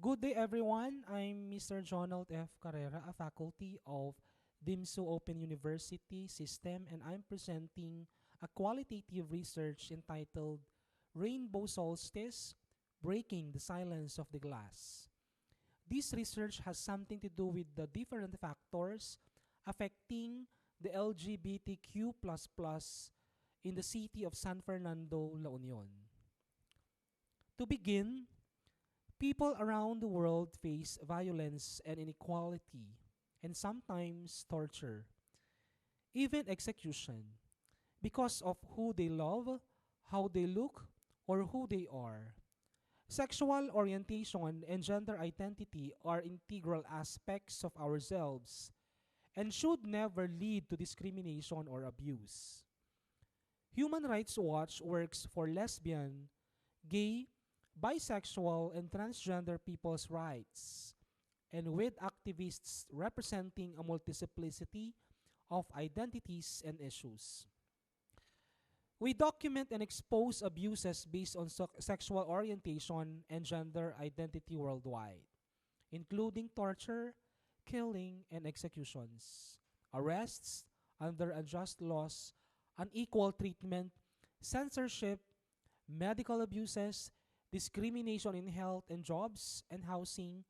Good day, everyone. I'm Mr. Jonald F. Carrera, a faculty of DMMMSU-Open University System, and I'm presenting a qualitative research entitled Rainbow Solstice, Breaking the Silence of the Glass. This research has something to do with the different factors affecting the LGBTQ++ in the city of San Fernando, La Union. To begin, people around the world face violence and inequality, and sometimes torture, even execution, because of who they love, how they look, or who they are. Sexual orientation and gender identity are integral aspects of ourselves and should never lead to discrimination or abuse. Human Rights Watch works for lesbian, gay, bisexual, and transgender people's rights, and with activists representing a multiplicity of identities and issues. We document and expose abuses based on sexual orientation and gender identity worldwide, including torture, killing, and executions, arrests under unjust laws, unequal treatment, censorship, medical abuses, discrimination in health and jobs and housing,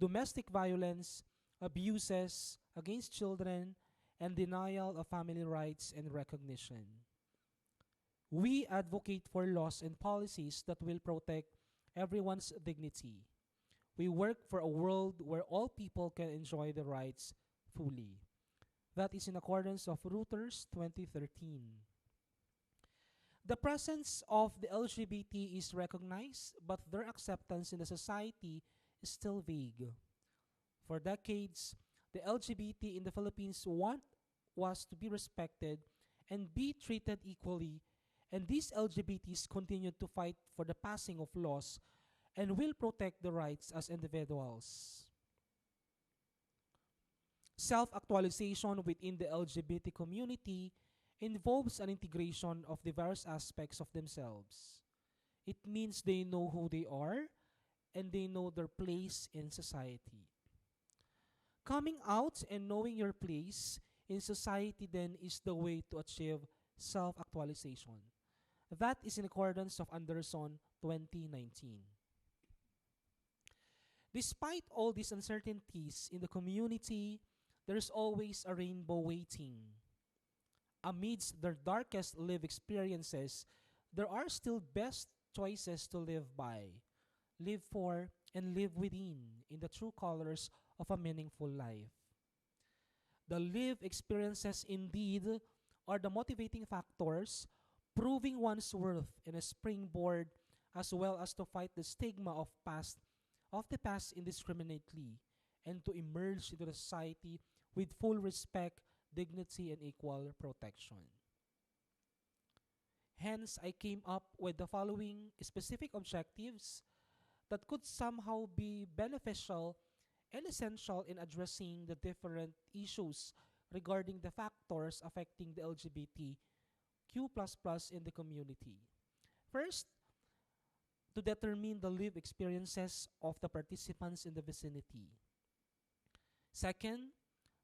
domestic violence, abuses against children, and denial of family rights and recognition. We advocate for laws and policies that will protect everyone's dignity. We work for a world where all people can enjoy their rights fully. That is in accordance of Reuters 2013. The presence of the LGBT is recognized, but their acceptance in the society is still vague. For decades, the LGBT in the Philippines was to be respected and be treated equally, and these LGBTs continue to fight for the passing of laws and will protect their rights as individuals. Self-actualization within the LGBT community involves an integration of the various aspects of themselves. It means they know who they are and they know their place in society. Coming out and knowing your place in society then is the way to achieve self-actualization. That is in accordance of Anderson 2019. Despite all these uncertainties in the community, there is always a rainbow waiting. Amidst their darkest lived experiences, there are still best choices to live by, live for, and live within in the true colors of a meaningful life. The lived experiences indeed are the motivating factors, proving one's worth in a springboard as well as to fight the stigma of the past indiscriminately and to emerge into the society with full respect, dignity, and equal protection. Hence, I came up with the following specific objectives that could somehow be beneficial and essential in addressing the different issues regarding the factors affecting the LGBTQ++ in the community. First, to determine the lived experiences of the participants in the vicinity. Second,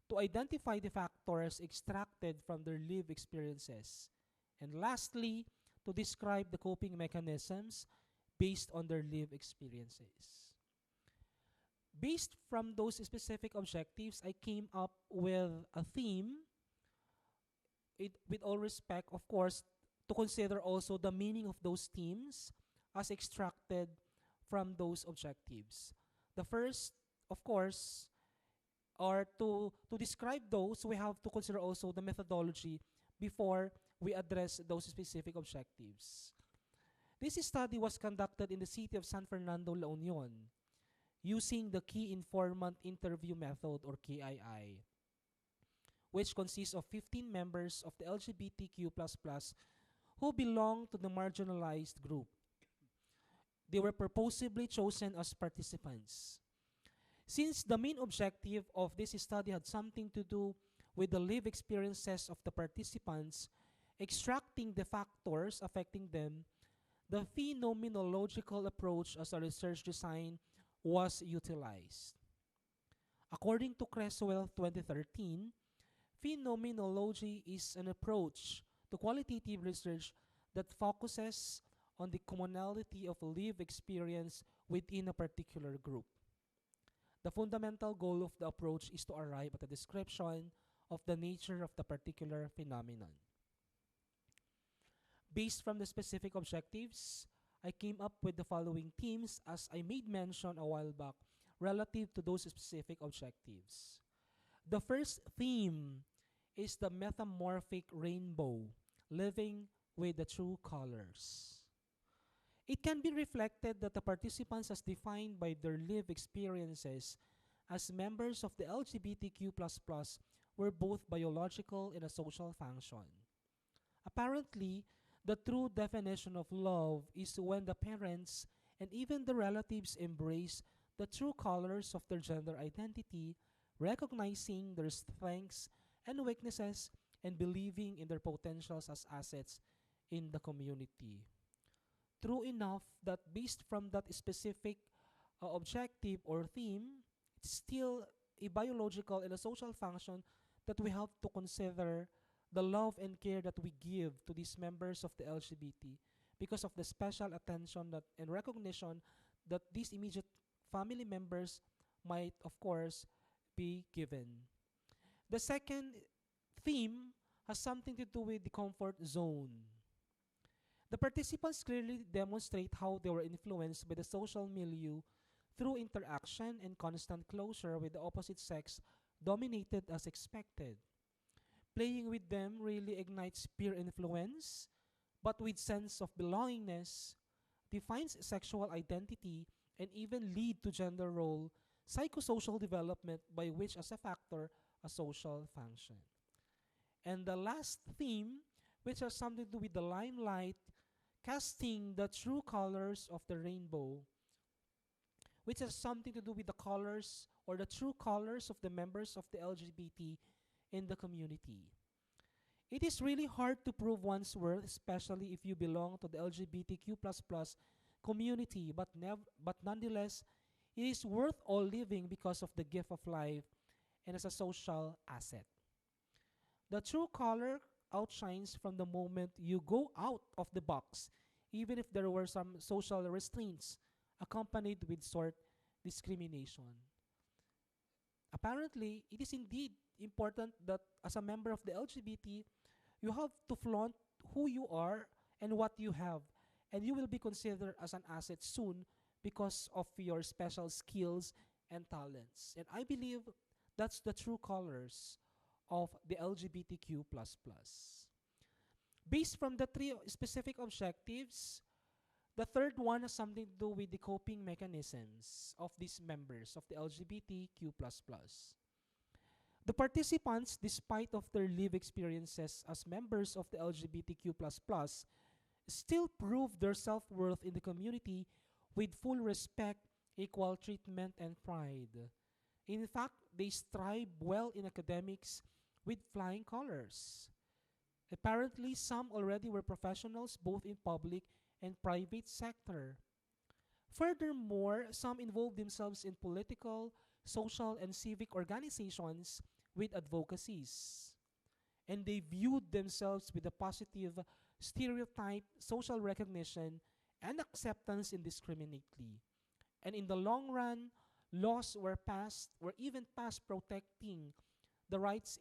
to identify the factors extracted from their lived experiences. And lastly, to describe the coping mechanisms based on their lived experiences. Based from those specific objectives, I came up with a theme, with all respect, of course, to consider also the meaning of those themes as extracted from those objectives. The first, of course, or to describe those, we have to consider also the methodology before we address those specific objectives. This study was conducted in the city of San Fernando, La Union, using the Key Informant Interview Method or KII, which consists of 15 members of the LGBTQ++ who belong to the marginalized group. They were purposely chosen as participants. Since the main objective of this study had something to do with the lived experiences of the participants, extracting the factors affecting them, the phenomenological approach as a research design was utilized. According to Creswell 2013, phenomenology is an approach to qualitative research that focuses on the commonality of lived experience within a particular group. The fundamental goal of the approach is to arrive at a description of the nature of the particular phenomenon. Based from the specific objectives, I came up with the following themes as I made mention a while back relative to those specific objectives. The first theme is the metamorphic rainbow, living with the true colors. It can be reflected that the participants, as defined by their lived experiences as members of the LGBTQ++, were both biological and a social function. Apparently, the true definition of love is when the parents and even the relatives embrace the true colors of their gender identity, recognizing their strengths and weaknesses and believing in their potentials as assets in the community. True enough that based from that specific objective or theme, it's still a biological and a social function that we have to consider the love and care that we give to these members of the LGBT because of the special attention that and recognition that these immediate family members might, of course, be given. The second theme has something to do with the comfort zone. The participants clearly demonstrate how they were influenced by the social milieu through interaction and constant closure with the opposite sex dominated as expected. Playing with them really ignites peer influence, but with sense of belongingness, defines sexual identity, and even lead to gender role, psychosocial development by which as a factor, a social function. And the last theme, which has something to do with the limelight, casting the true colors of the rainbow, which has something to do with the colors or the true colors of the members of the LGBT in the community. It is really hard to prove one's worth, especially if you belong to the LGBTQ++ community, but nonetheless, it is worth all living because of the gift of life and as a social asset. The true color outshines from the moment you go out of the box, even if there were some social restraints accompanied with sort discrimination. Apparently, it is indeed important that as a member of the LGBT, you have to flaunt who you are and what you have, and you will be considered as an asset soon because of your special skills and talents. And I believe that's the true colors of the LGBTQ++. Based from the three specific objectives, the third one has something to do with the coping mechanisms of these members of the LGBTQ++. The participants, despite of their lived experiences as members of the LGBTQ++, still prove their self-worth in the community with full respect, equal treatment, and pride. In fact, they strive well in academics with flying colors. Apparently, some already were professionals both in public and private sector. Furthermore, some involved themselves in political, social, and civic organizations with advocacies. And they viewed themselves with a positive stereotype, social recognition, and acceptance indiscriminately. And in the long run, laws were even passed protecting the rights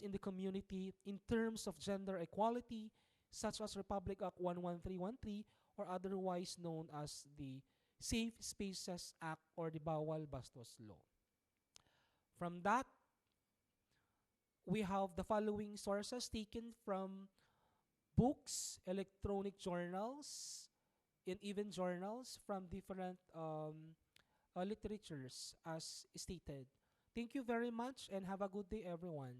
in the community in terms of gender equality, such as Republic Act 11313 or otherwise known as the Safe Spaces Act or the Bawal Bastos Law. From that, we have the following sources taken from books, electronic journals, and even journals from different literatures as stated. Thank you very much and have a good day, everyone.